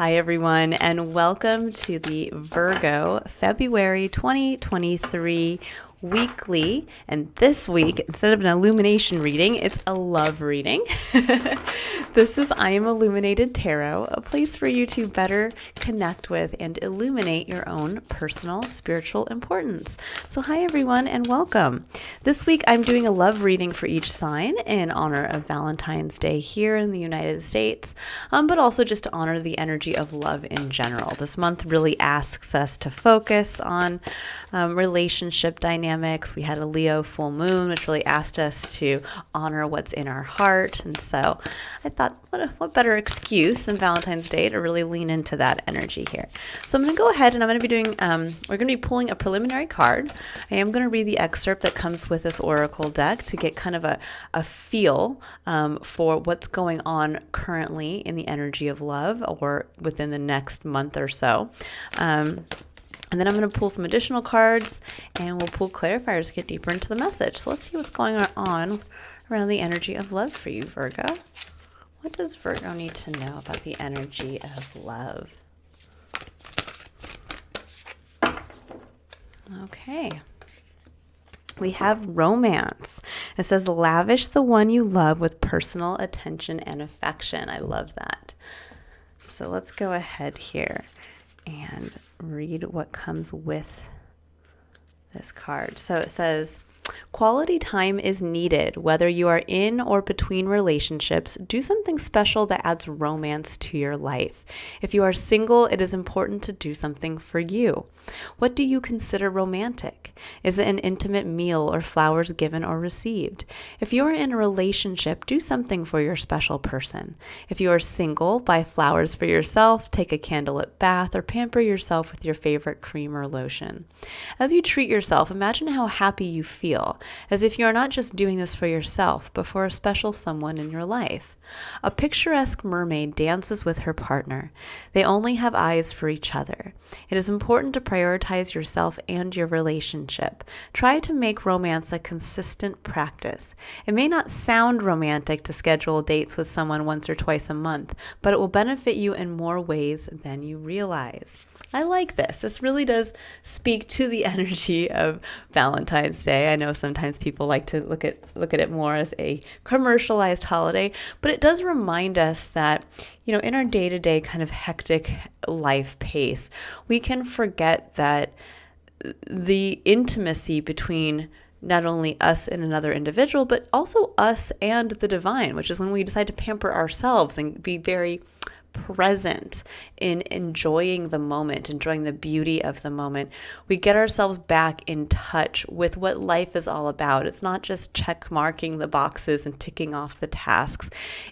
Hi, everyone, and welcome to the Virgo February 2023 weekly. And this week, instead of an illumination reading, it's a love reading. This is I Am Illuminated Tarot, a place for you to better connect with and illuminate your own personal spiritual importance. So hi, everyone, and welcome. This week, I'm doing a love reading for each sign in honor of Valentine's Day here in the United States, but also just to honor the energy of love in general. This month really asks us to focus on relationship dynamics. We had a Leo full moon, which really asked us to honor what's in our heart. And so I thought, what better excuse than Valentine's Day to really lean into that energy here. So I'm going to go ahead and I'm going to be doing, we're going to be pulling a preliminary card. I am going to read the excerpt that comes with this oracle deck to get kind of a feel for what's going on currently in the energy of love or within the next month or so. And then I'm going to pull some additional cards and we'll pull clarifiers to get deeper into the message. So let's see what's going on around the energy of love for you, Virgo. What does Virgo need to know about the energy of love? Okay. We have romance. It says, lavish the one you love with personal attention and affection. I love that. So let's go ahead here and read what comes with this card. So it says, quality time is needed. Whether you are in or between relationships, do something special that adds romance to your life. If you are single, it is important to do something for you. What do you consider romantic? Is it an intimate meal or flowers given or received? If you are in a relationship, do something for your special person. If you are single, buy flowers for yourself, take a candlelit bath, or pamper yourself with your favorite cream or lotion. As you treat yourself, imagine how happy you feel, as if you are not just doing this for yourself, but for a special someone in your life. A picturesque mermaid dances with her partner. They only have eyes for each other. It is important to prioritize yourself and your relationship. Try to make romance a consistent practice. It may not sound romantic to schedule dates with someone once or twice a month, but it will benefit you in more ways than you realize. I like this. This really does speak to the energy of Valentine's Day. I know sometimes people like to look at it more as a commercialized holiday, but it does remind us that, you know, in our day-to-day kind of hectic life pace, we can forget that the intimacy between not only us and another individual, but also us and the divine, which is when we decide to pamper ourselves and be very present in enjoying the moment, enjoying the beauty of the moment. We get ourselves back in touch with what life is all about. It's not just check marking the boxes and ticking off the tasks.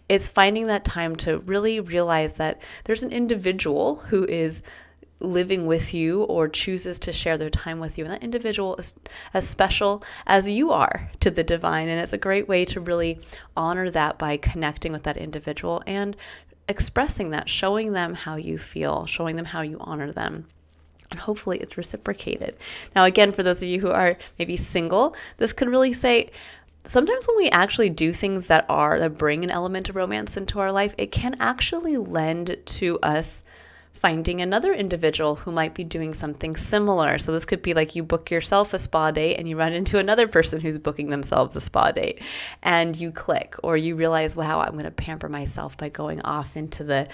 It's finding that time to really realize that there's an individual who is living with you or chooses to share their time with you. And that individual is as special as you are to the divine. And it's a great way to really honor that by connecting with that individual and expressing that, showing them how you feel, showing them how you honor them. And hopefully it's reciprocated. Now, again, for those of you who are maybe single, this could really say, sometimes when we actually do things that bring an element of romance into our life, it can actually lend to us finding another individual who might be doing something similar. So this could be like you book yourself a spa date and you run into another person who's booking themselves a spa date and you click, or you realize, wow, I'm going to pamper myself by going off into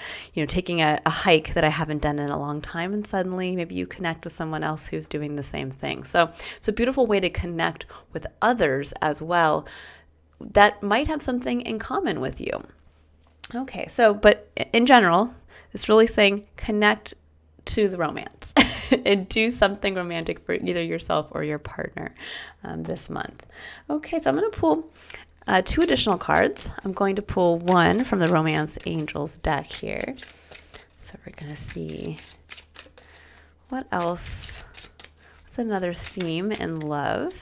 taking a hike that I haven't done in a long time. And suddenly maybe you connect with someone else who's doing the same thing. So it's a beautiful way to connect with others as well that might have something in common with you. Okay, but in general, it's really saying connect to the romance and do something romantic for either yourself or your partner this month. Okay, so I'm going to pull 2 additional cards. I'm going to pull one from the Romance Angels deck here. So we're going to see what else. What's another theme in love?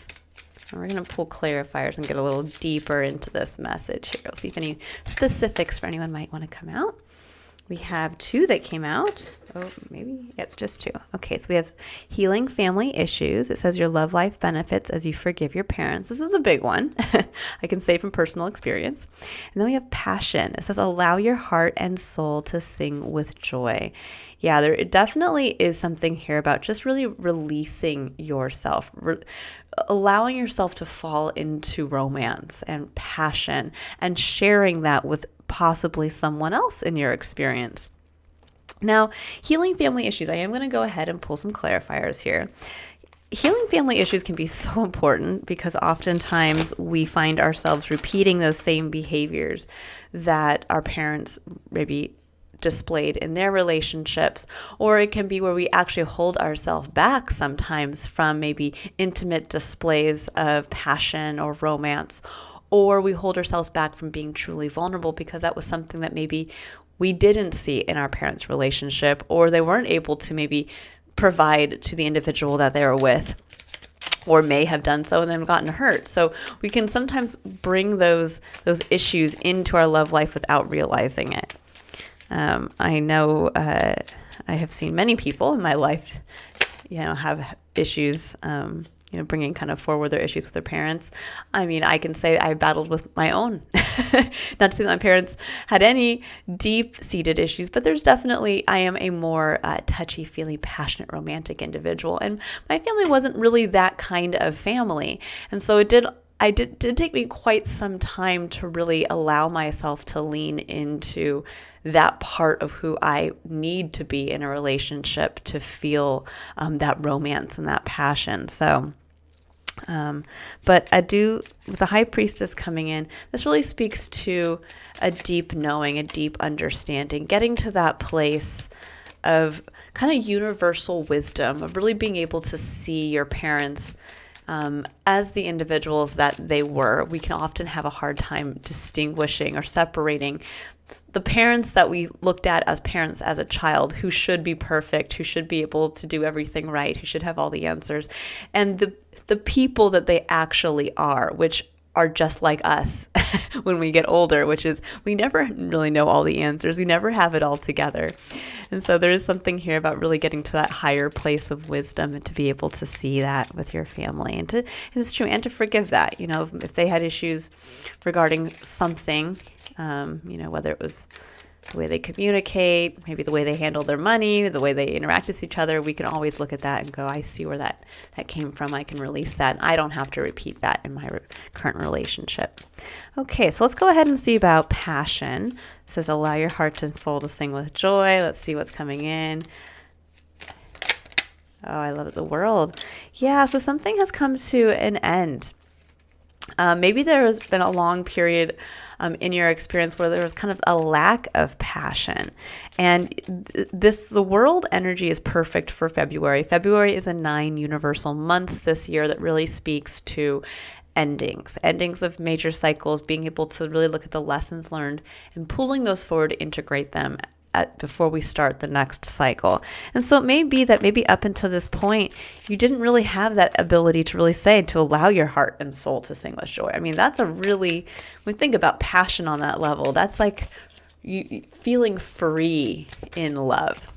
And we're going to pull clarifiers and get a little deeper into this message here. We'll see if any specifics for anyone might want to come out. We have 2 that came out. Oh, maybe, yep, just 2. Okay, so we have healing family issues. It says your love life benefits as you forgive your parents. This is a big one. I can say from personal experience. And then we have passion. It says allow your heart and soul to sing with joy. Yeah, there definitely is something here about just really releasing yourself, allowing yourself to fall into romance and passion and sharing that with possibly someone else in your experience. Now, healing family issues, I am going to go ahead and pull some clarifiers here. Healing family issues can be so important because oftentimes we find ourselves repeating those same behaviors that our parents maybe displayed in their relationships, or it can be where we actually hold ourselves back sometimes from maybe intimate displays of passion or romance, or we hold ourselves back from being truly vulnerable because that was something that maybe we didn't see in our parents' relationship, or they weren't able to maybe provide to the individual that they were with, or may have done so and then gotten hurt. So we can sometimes bring those issues into our love life without realizing it. I know I have seen many people in my life, have issues, bringing kind of forward their issues with their parents. I mean, I can say I battled with my own. Not to say that my parents had any deep-seated issues, but there's definitely, I am a more touchy-feely, passionate, romantic individual. And my family wasn't really that kind of family. And so it did take me quite some time to really allow myself to lean into that part of who I need to be in a relationship to feel that romance and that passion. So, but I do, with the High Priestess coming in, this really speaks to a deep knowing, a deep understanding, getting to that place of kind of universal wisdom, of really being able to see your parents as the individuals that they were. We can often have a hard time distinguishing or separating the parents that we looked at as parents as a child, who should be perfect, who should be able to do everything right, who should have all the answers, and the people that they actually are, which are just like us when we get older, which is we never really know all the answers. We never have it all together. And so there is something here about really getting to that higher place of wisdom and to be able to see that with your family and it's true, and to forgive that, if they had issues regarding something, whether it was the way they communicate, maybe the way they handle their money, the way they interact with each other, we can always look at that and go, I see where that came from. I can release that. I don't have to repeat that in my current relationship. Okay, so let's go ahead and see about passion. It says, allow your heart and soul to sing with joy. Let's see what's coming in. Oh, I love it. The World. Yeah, so something has come to an end. Maybe there has been a long period in your experience where there was kind of a lack of passion. And the World energy is perfect for February. February is a 9 universal month this year that really speaks to endings of major cycles, being able to really look at the lessons learned and pulling those forward to integrate them before we start the next cycle. And so it may be that maybe up until this point, you didn't really have that ability to really to allow your heart and soul to sing with joy. I mean, that's when we think about passion on that level, that's like you feeling free in love.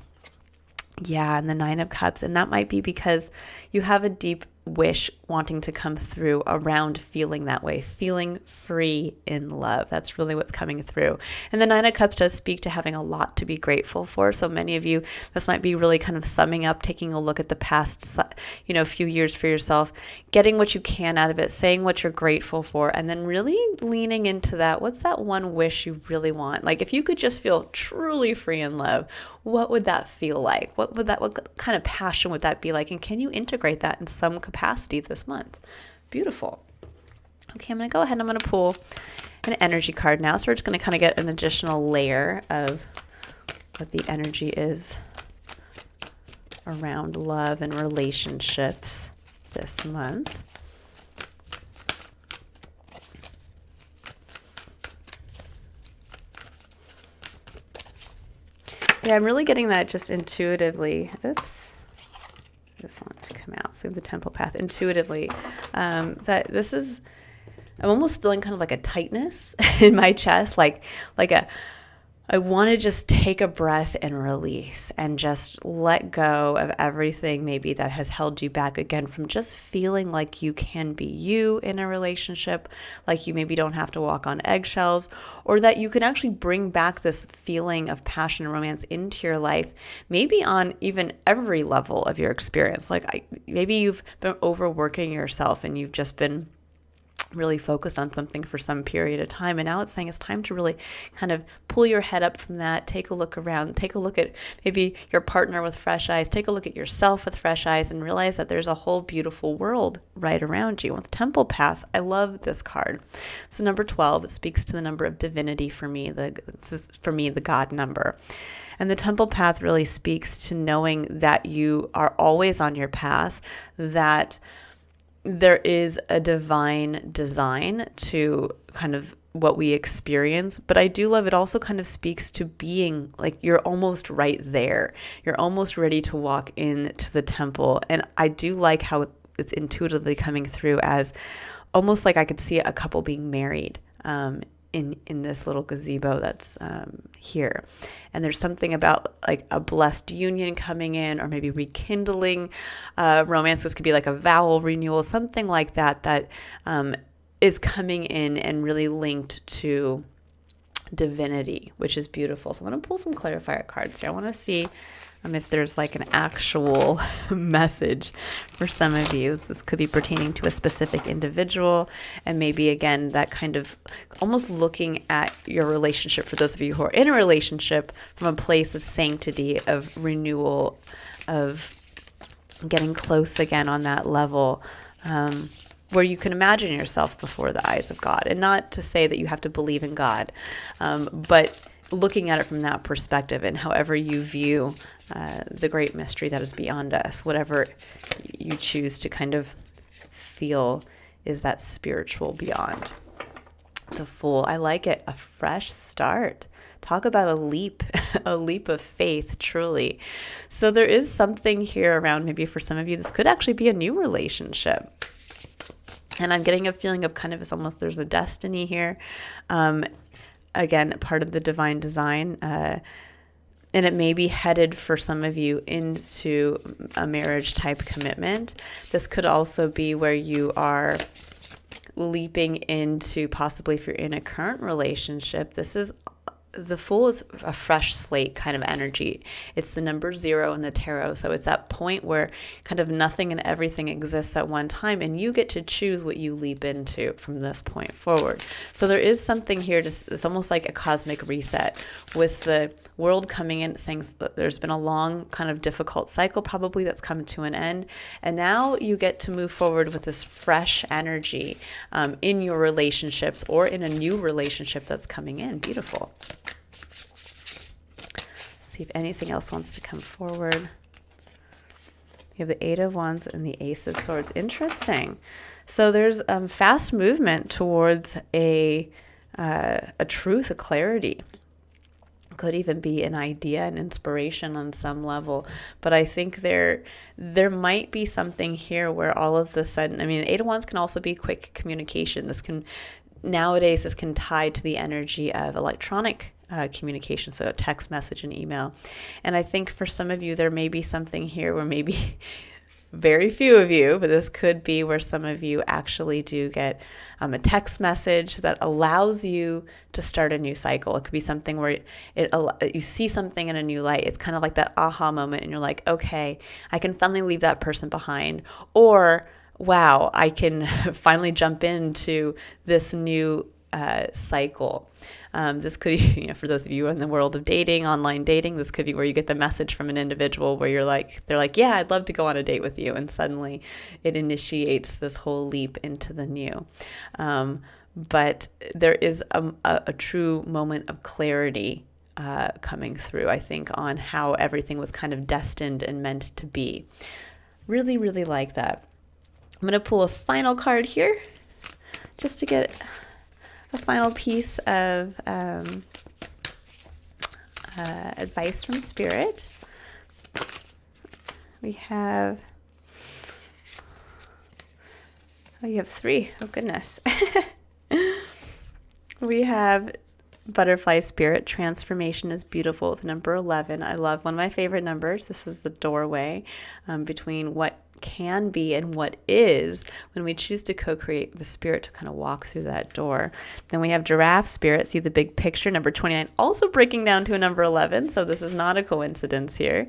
Yeah, and the 9 of Cups. And that might be because you have a deep wish wanting to come through around feeling that way, feeling free in love. That's really what's coming through. And the 9 of Cups does speak to having a lot to be grateful for. So many of you, this might be really kind of summing up, taking a look at the past, few years for yourself, getting what you can out of it, saying what you're grateful for, and then really leaning into that. What's that one wish you really want? Like if you could just feel truly free in love, what would that feel like? What kind of passion would that be like? And can you integrate that in some capacity this month? Beautiful. Okay, I'm going to go ahead and I'm going to pull an energy card now. So we're just going to kind of get an additional layer of what the energy is around love and relationships this month. Yeah, I'm really getting that just intuitively. Oops. I just want it to come out. So we have the Temple Path. Intuitively. That this is, I'm almost feeling kind of like a tightness in my chest, like a I want to just take a breath and release and just let go of everything maybe that has held you back again from just feeling like you can be you in a relationship, like you maybe don't have to walk on eggshells, or that you can actually bring back this feeling of passion and romance into your life, maybe on even every level of your experience. Like maybe you've been overworking yourself and you've just been really focused on something for some period of time. And now it's saying it's time to really kind of pull your head up from that, take a look around, take a look at maybe your partner with fresh eyes, take a look at yourself with fresh eyes, and realize that there's a whole beautiful world right around you. With Temple Path, I love this card. So number 12, it speaks to the number of divinity for me, the God number. And the Temple Path really speaks to knowing that you are always on your path, that there is a divine design to kind of what we experience. But I do love it also kind of speaks to being like you're almost right there. You're almost ready to walk into the temple. And I do like how it's intuitively coming through as almost like I could see a couple being married in this little gazebo that's here. And there's something about like a blessed union coming in, or maybe rekindling romance. This could be like a vow renewal, something like that, that is coming in and really linked to divinity, which is beautiful. So I'm going to pull some clarifier cards here. I want to see if there's like an actual message for some of you. This could be pertaining to a specific individual, and maybe again that kind of almost looking at your relationship for those of you who are in a relationship from a place of sanctity, of renewal, of getting close again on that level, where you can imagine yourself before the eyes of God. And not to say that you have to believe in God, but looking at it from that perspective, and however you view the great mystery that is beyond us, whatever you choose to kind of feel is that spiritual beyond. The Fool, I like it. A fresh start. Talk about a leap of faith, truly. So there is something here around, maybe for some of you, this could actually be a new relationship. And I'm getting a feeling of kind of, it's almost, there's a destiny here. Again, part of the divine design, and it may be headed for some of you into a marriage type commitment. This could also be where you are leaping into, possibly if you're in a current relationship, the Fool is a fresh slate kind of energy. It's the number 0 in the tarot. So it's that point where kind of nothing and everything exists at one time, and you get to choose what you leap into from this point forward. So there is something here, it's almost like a cosmic reset with the world coming in saying that there's been a long kind of difficult cycle probably that's come to an end. And now you get to move forward with this fresh energy in your relationships or in a new relationship that's coming in. Beautiful. See if anything else wants to come forward. You have the 8 of Wands and the Ace of Swords. Interesting. So there's fast movement towards a truth, a clarity. Could even be an idea, an inspiration on some level. But I think there might be something here where all of a sudden, 8 of Wands can also be quick communication. Nowadays, this can tie to the energy of electronic communication, so a text message and email. And I think for some of you, there may be something here where maybe very few of you, but this could be where some of you actually do get a text message that allows you to start a new cycle. It could be something where you see something in a new light. It's kind of like that aha moment, and you're like, okay, I can finally leave that person behind. Or, wow, I can finally jump into this new cycle. This could be, for those of you in the world of dating, online dating, this could be where you get the message from an individual where they're like, yeah, I'd love to go on a date with you. And suddenly it initiates this whole leap into the new. But there is a true moment of clarity coming through, I think, on how everything was kind of destined and meant to be. Really, really like that. I'm going to pull a final card here just to get a final piece of advice from Spirit. We have, you have 3. Oh, goodness. We have Butterfly spirit, transformation is beautiful with number 11. I love one of my favorite numbers. This is the doorway between what can be and what is when we choose to co-create with spirit to kind of walk through that door. Then we have giraffe spirit, see the big picture, number 29, also breaking down to a number 11. So this is not a coincidence here.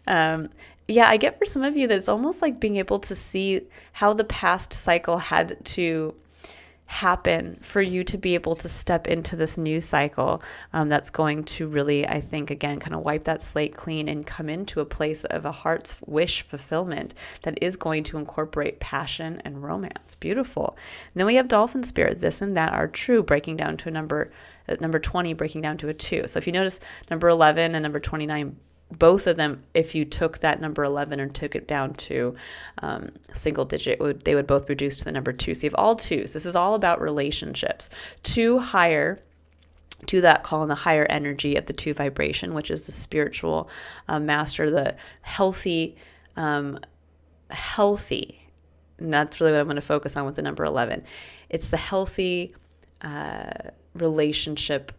Yeah, I get for some of you that it's almost like being able to see how the past cycle had to happen for you to be able to step into this new cycle that's going to really, I think, again, kind of wipe that slate clean and come into a place of a heart's wish fulfillment that is going to incorporate passion and romance. Beautiful. And then we have dolphin spirit. This and that are true, breaking down to a number 20, breaking down to a 2. So if you notice number 11 and number 29, both of them, if you took that number 11 and took it down to single digit, they would both reduce to the number 2. So you have all 2s. This is all about relationships. 2 higher, to that call in the higher energy of the 2 vibration, which is the spiritual master, the healthy, and that's really what I'm going to focus on with the number 11. It's the healthy relationship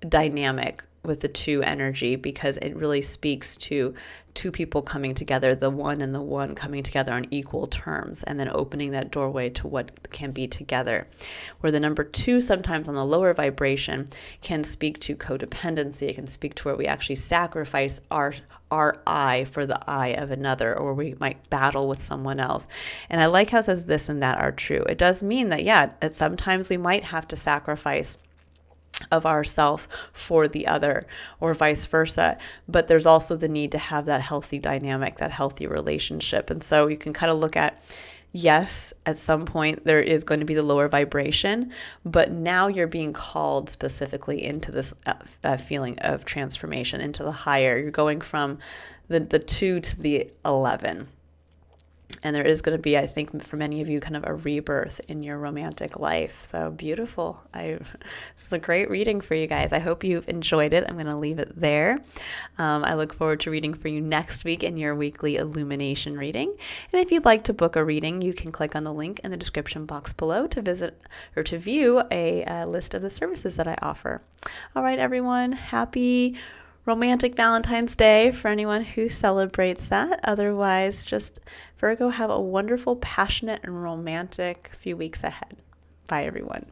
dynamic with the 2 energy, because it really speaks to 2 people coming together, the one and the one coming together on equal terms, and then opening that doorway to what can be together. Where the number 2 sometimes on the lower vibration can speak to codependency. It can speak to where we actually sacrifice our I for the I of another, or we might battle with someone else. And I like how it says this and that are true. It does mean that, yeah, that sometimes we might have to sacrifice of ourself for the other, or vice versa. But there's also the need to have that healthy dynamic, that healthy relationship. And so you can kind of look at, yes, at some point there is going to be the lower vibration, but now you're being called specifically into this feeling of transformation, into the higher. You're going from the 2 to the 11. And there is going to be, I think, for many of you, kind of a rebirth in your romantic life. So beautiful. This is a great reading for you guys. I hope you've enjoyed it. I'm going to leave it there. I look forward to reading for you next week in your weekly Illumination reading. And if you'd like to book a reading, you can click on the link in the description box below to visit or to view a list of the services that I offer. All right, everyone. Happy romantic Valentine's Day for anyone who celebrates that. Otherwise, just Virgo, have a wonderful, passionate, and romantic few weeks ahead. Bye, everyone.